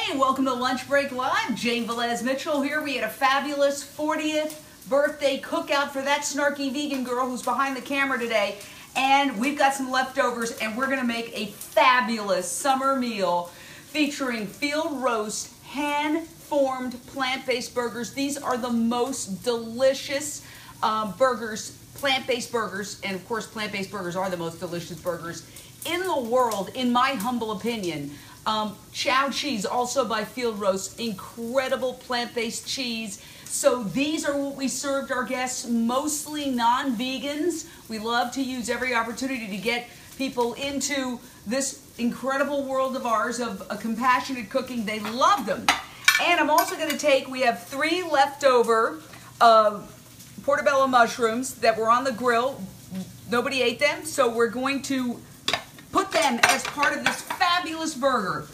Hey, welcome to Lunch Break Live. Jane Velez-Mitchell here. We had a fabulous 40th birthday cookout for that snarky vegan girl who's behind the camera today. And we've got some leftovers, and we're going to make a fabulous summer meal featuring field roast, hand-formed plant-based burgers. These are the most delicious burgers, plant-based burgers, and of course plant-based burgers are the most delicious burgers in the world, in my humble opinion. Chao cheese, also by Field Roast, incredible plant-based cheese. So these are what we served our guests, mostly non-vegans. We love to use every opportunity to get people into this incredible world of ours of compassionate cooking. They love them. And I'm also going to take, we have 3 leftover portobello mushrooms that were on the grill. Nobody ate them, so we're going to put them as part of this fabulous burger.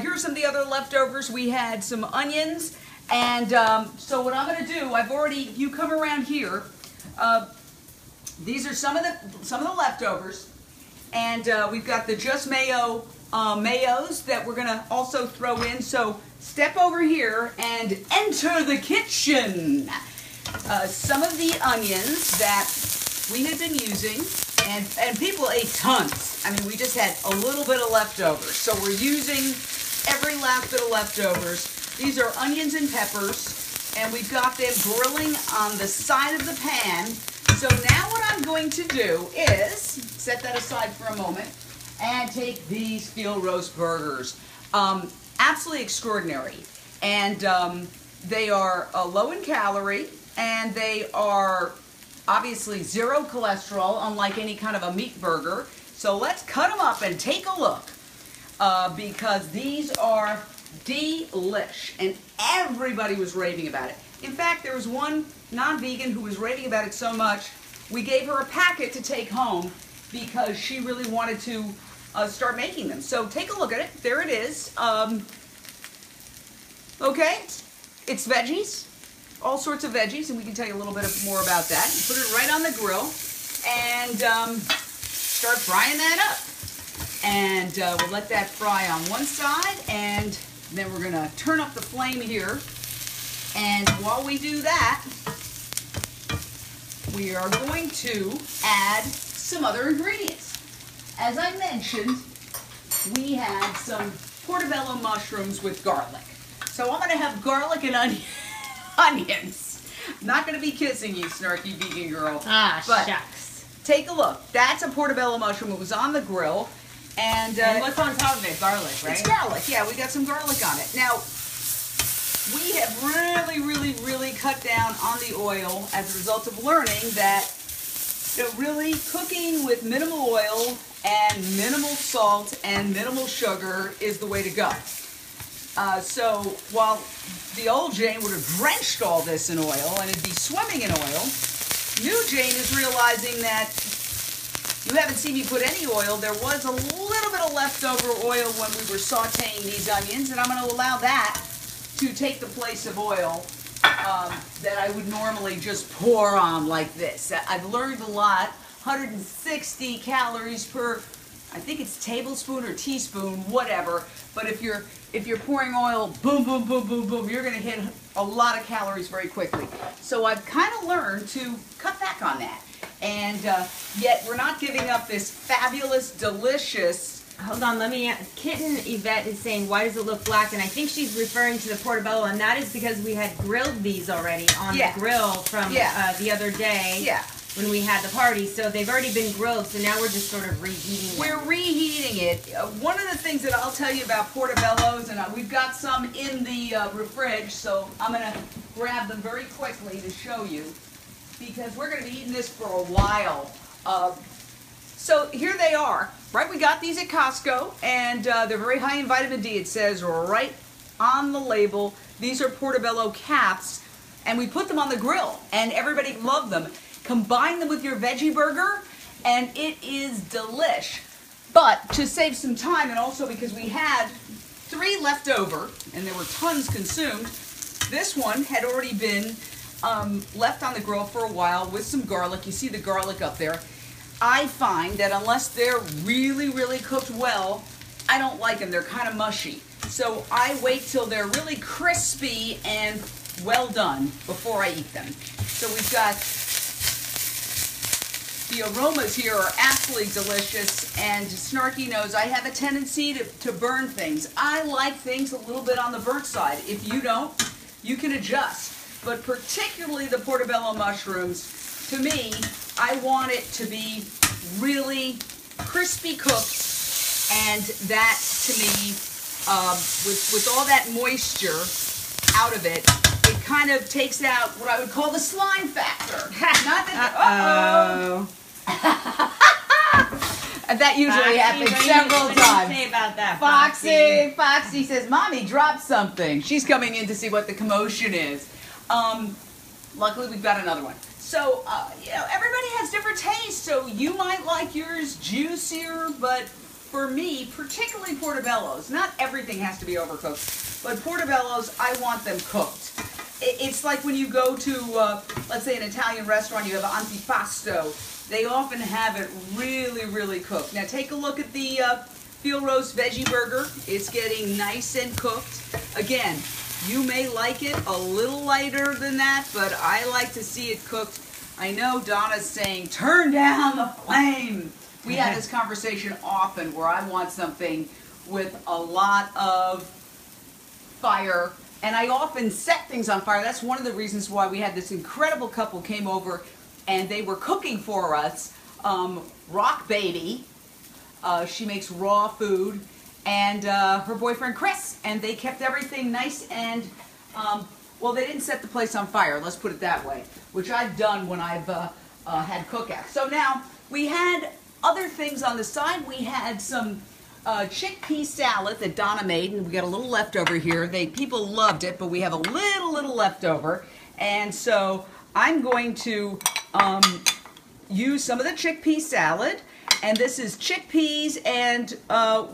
Here's some of the other leftovers. We had some onions, and so what I'm going to do, I've already, if you come around here, these are some of the leftovers, and we've got the Just Mayo mayos that we're going to also throw in. So step over here and enter the kitchen. Some of the onions that we had been using, and people ate tons. I mean, we just had a little bit of leftovers. So we're using every last bit of leftovers. These are onions and peppers, and we've got them grilling on the side of the pan. So now what I'm going to do is set that aside for a moment and take these field roast burgers. Absolutely extraordinary. And they are low in calorie, and they are obviously 0 cholesterol, unlike any kind of a meat burger. So let's cut them up and take a look, because these are delish, and everybody was raving about it. In fact, there was one non-vegan who was raving about it so much, we gave her a packet to take home because she really wanted to start making them. So take a look at it. There it is. Okay, it's veggies. All sorts of veggies, and we can tell you a little bit more about that. Put it right on the grill and start frying that up. And we'll let that fry on one side, and then we're gonna turn up the flame here. And while we do that, we are going to add some other ingredients. As I mentioned, we had some portobello mushrooms with garlic. So I'm gonna have garlic and onions. I'm not going to be kissing you, snarky vegan girl. Ah, but shucks. Take a look. That's a portobello mushroom. It was on the grill. And what's on top of it? Garlic, right? It's garlic. Yeah, we got some garlic on it. Now, we have really cut down on the oil as a result of learning that, you know, really cooking with minimal oil and minimal salt and minimal sugar is the way to go. So while the old Jane would have drenched all this in oil and it'd be swimming in oil, new Jane is realizing that you haven't seen me put any oil. There was a little bit of leftover oil when we were sauteing these onions, and I'm going to allow that to take the place of oil that I would normally just pour on like this. I've learned a lot. 160 calories per, I think it's tablespoon or teaspoon, whatever. But if you're pouring oil, boom, boom, boom, boom, boom, you're going to hit a lot of calories very quickly. So I've kind of learned to cut back on that. And yet we're not giving up this fabulous, delicious... Hold on, let me... Kitten Yvette is saying, why does it look black? And I think she's referring to the portobello, and that is because we had grilled these already on the grill from the other day. Yeah. When we had the party, so they've already been grilled, so now we're just sort of reheating them. We're reheating it. One of the things that I'll tell you about portobellos, and we've got some in the fridge, so I'm going to grab them very quickly to show you, because we're going to be eating this for a while. So here they are, right? We got these at Costco, and they're very high in vitamin D. It says right on the label. These are portobello caps, and we put them on the grill, and everybody loved them. Combine them with your veggie burger, and it is delish. But to save some time, and also because we had 3 left over, and there were tons consumed, this one had already been left on the grill for a while with some garlic. You see the garlic up there. I find that unless they're really cooked well, I don't like them. They're kind of mushy. So I wait till they're really crispy and well done before I eat them. So we've got, the aromas here are absolutely delicious, and Snarky knows I have a tendency to burn things. I like things a little bit on the burnt side. If you don't, you can adjust. But particularly the portobello mushrooms, to me, I want it to be really crispy cooked, and that to me, with all that moisture out of it, it kind of takes out what I would call the slime factor. Not that, that usually happens several times. What do you say about that, Foxy? Foxy says, "Mommy, drop something." She's coming in to see what the commotion is. Luckily, we've got another one. So, you know, everybody has different tastes, so you might like yours juicier, but for me, particularly portobellos, not everything has to be overcooked, but portobellos, I want them cooked. It's like when you go to, let's say, an Italian restaurant, you have an antipasto. They often have it really, really cooked. Now, take a look at the veal roast veggie burger. It's getting nice and cooked. Again, you may like it a little lighter than that, but I like to see it cooked. I know Donna's saying, turn down the flame. We have this conversation often where I want something with a lot of fire, and I often set things on fire. That's one of the reasons why we had this incredible couple came over and they were cooking for us. Rock Baby, she makes raw food, and her boyfriend Chris, and they kept everything nice and, well, they didn't set the place on fire, let's put it that way, which I've done when I've had cookouts. So now, we had other things on the side. We had some chickpea salad that Donna made, and we got a little leftover here. People loved it, but we have a little leftover, and so I'm going to use some of the chickpea salad. And this is chickpeas and,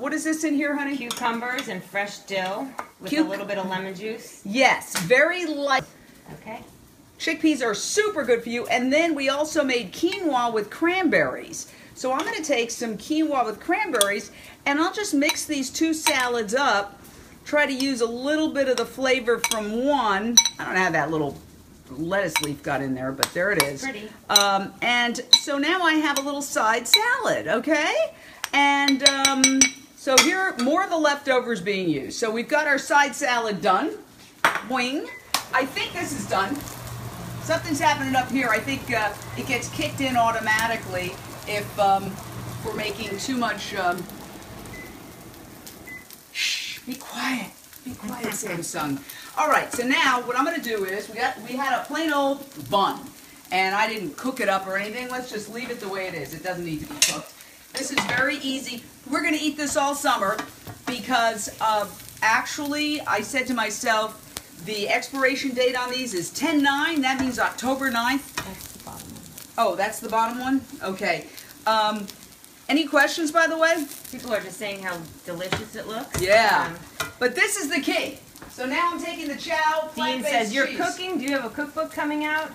what is this in here, honey? Cucumbers and fresh dill with a little bit of lemon juice. Yes, very light. Okay. Chickpeas are super good for you. And then we also made quinoa with cranberries. So I'm going to take some quinoa with cranberries, and I'll just mix these two salads up. Try to use a little bit of the flavor from one. I don't have that little lettuce leaf got in there, but there it is. Pretty. And so now I have a little side salad, okay? And so here, more of the leftovers being used. So we've got our side salad done. Boing. I think this is done. Something's happening up here. I think it gets kicked in automatically if we're making too much. Shh, be quiet. Be quiet, Samsung. All right, so now what I'm going to do is we had a plain old bun, and I didn't cook it up or anything. Let's just leave it the way it is. It doesn't need to be cooked. This is very easy. We're going to eat this all summer because actually I said to myself the expiration date on these is 10/9. That means October 9th. That's the bottom one. Oh, that's the bottom one? Okay. Any questions, by the way? People are just saying how delicious it looks. Yeah. But this is the key. So now I'm taking the Chao Dean says, you're cooking? Do you have a cookbook coming out?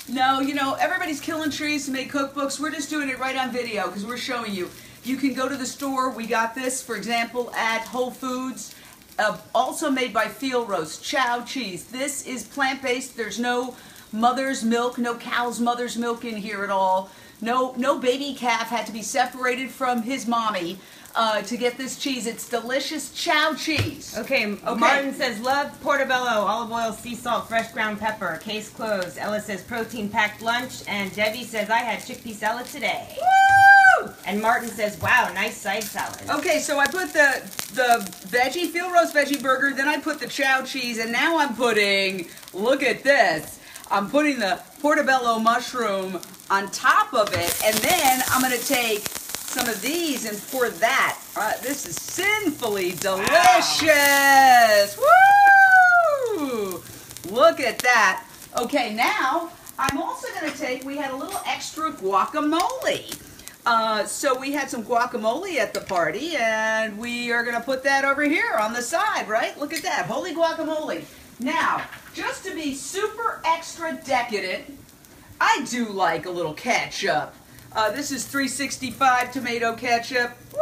No, you know, everybody's killing trees to make cookbooks. We're just doing it right on video because we're showing you. You can go to the store. We got this, for example, at Whole Foods. Also made by Field Roast, Chao cheese. This is plant-based. There's no mother's milk, no cow's mother's milk in here at all. No baby calf had to be separated from his mommy to get this cheese. It's delicious Chao cheese. Okay, Martin says, love portobello, olive oil, sea salt, fresh ground pepper, case closed. Ella says, protein-packed lunch. And Debbie says, I had chickpea salad today. Woo! And Martin says, wow, nice side salad. Okay, so I put the veggie, field roast veggie burger, then I put the Chao cheese, and now I'm putting, look at this, I'm putting the portobello mushroom on top of it, and then I'm going to take some of these and pour that. This is sinfully delicious. Wow. Woo! Look at that. Okay, now I'm also going to take, we had a little extra guacamole. So we had some guacamole at the party, and we are going to put that over here on the side, right? Look at that, holy guacamole. Now, just to be super extra decadent, I do like a little ketchup. This is 365 tomato ketchup. Woo!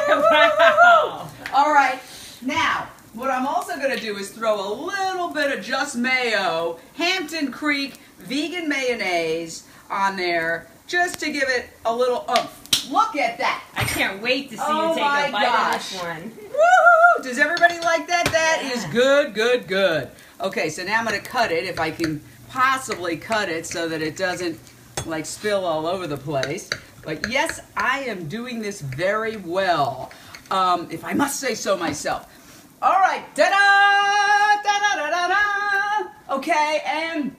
Wow. All right, Now, what I'm also going to do is throw a little bit of Just Mayo, Hampton Creek vegan mayonnaise on there, just to give it a little oomph. Look at that. I can't wait to see you take a bite of this one. Woo! Does everybody like that? That is good, good, good. Okay, so now I'm going to cut it, if I can possibly cut it so that it doesn't like spill all over the place. But yes, I am doing this very well, if I must say so myself. All right, da-da, da-da-da-da-da. Okay, and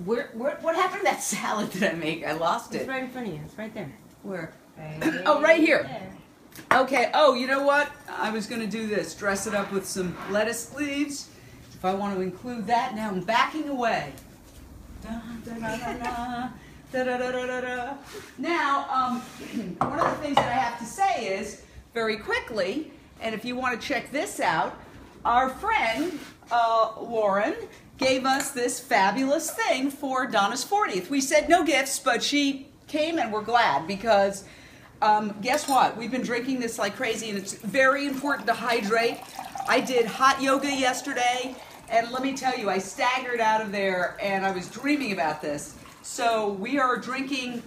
what happened to that salad that I make? I lost it. It's right in front of you. It's right there. Where? Right oh, right here. There. Okay, oh, you know what? I was going to do this, dress it up with some lettuce leaves, if I want to include that. Now I'm backing away. Da, da, da, da, da. Da, da, da, da, da. Now, one of the things that I have to say is, very quickly, and if you want to check this out, our friend Lauren gave us this fabulous thing for Donna's 40th. We said no gifts, but she came and we're glad because guess what? We've been drinking this like crazy and it's very important to hydrate. I did hot yoga yesterday and let me tell you, I staggered out of there and I was dreaming about this. So we are drinking.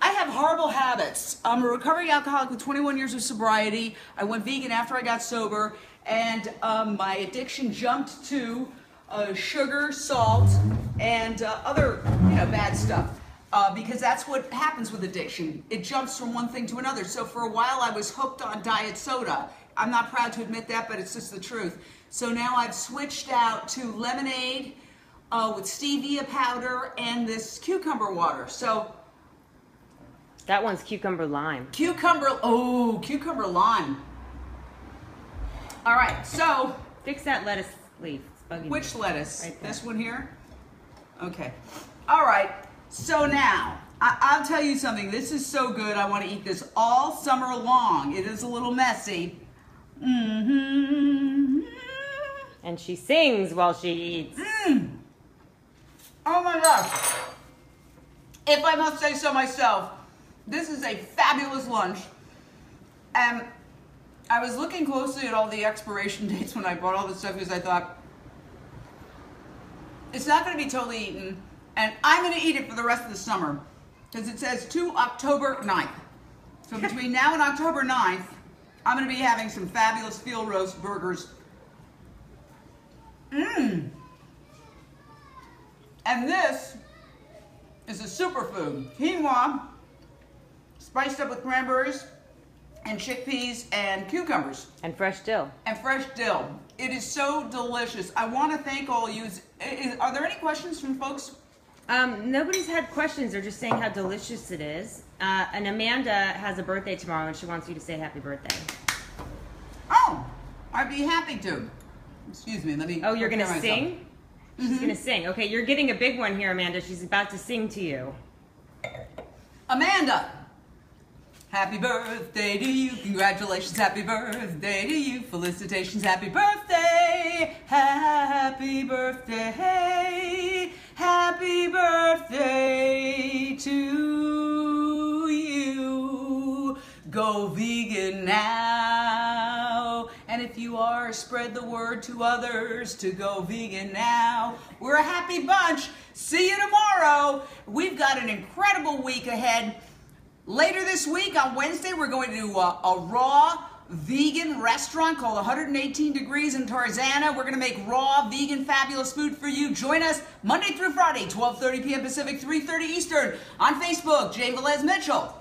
I have horrible habits. I'm a recovering alcoholic with 21 years of sobriety. I went vegan after I got sober and my addiction jumped to sugar, salt, and other bad stuff. Because that's what happens with addiction. It jumps from one thing to another. So for a while I was hooked on diet soda. I'm not proud to admit that, but it's just the truth. So now I've switched out to lemonade with stevia powder and this cucumber water. So that one's cucumber lime. Cucumber lime. All right, so fix that lettuce leaf. It's bugging me. Which lettuce? Right there. This one here? Okay. All right. So now, I'll tell you something. This is so good. I want to eat this all summer long. It is a little messy. Mm-hmm. And she sings while she eats. Oh my gosh. If I must say so myself, this is a fabulous lunch. And I was looking closely at all the expiration dates when I bought all this stuff because I thought, it's not going to be totally eaten. And I'm going to eat it for the rest of the summer because it says to October 9th. So between now and October 9th, I'm going to be having some fabulous field roast burgers. And this is a superfood. Quinoa, spiced up with cranberries and chickpeas and cucumbers. And fresh dill. And fresh dill. It is so delicious. I want to thank all you. Are there any questions from folks? Nobody's had questions. They're just saying how delicious it is. And Amanda has a birthday tomorrow, and she wants you to say happy birthday. Oh, I'd be happy to. Excuse me, let me. Oh, you're gonna sing? She's gonna sing. Okay, you're getting a big one here, Amanda. She's about to sing to you. Amanda, happy birthday to you. Congratulations, happy birthday to you. Felicitations, happy birthday. Happy birthday. Happy birthday to you. Go vegan now. And if you are, spread the word to others to go vegan now. We're a happy bunch. See you tomorrow. We've got an incredible week ahead. Later this week on Wednesday, we're going to a raw vegan restaurant called 118 Degrees in Tarzana. We're going to make raw vegan fabulous food for you. Join us Monday through Friday, 12:30 p.m. Pacific, 3:30 Eastern on Facebook, Velez-Mitchell.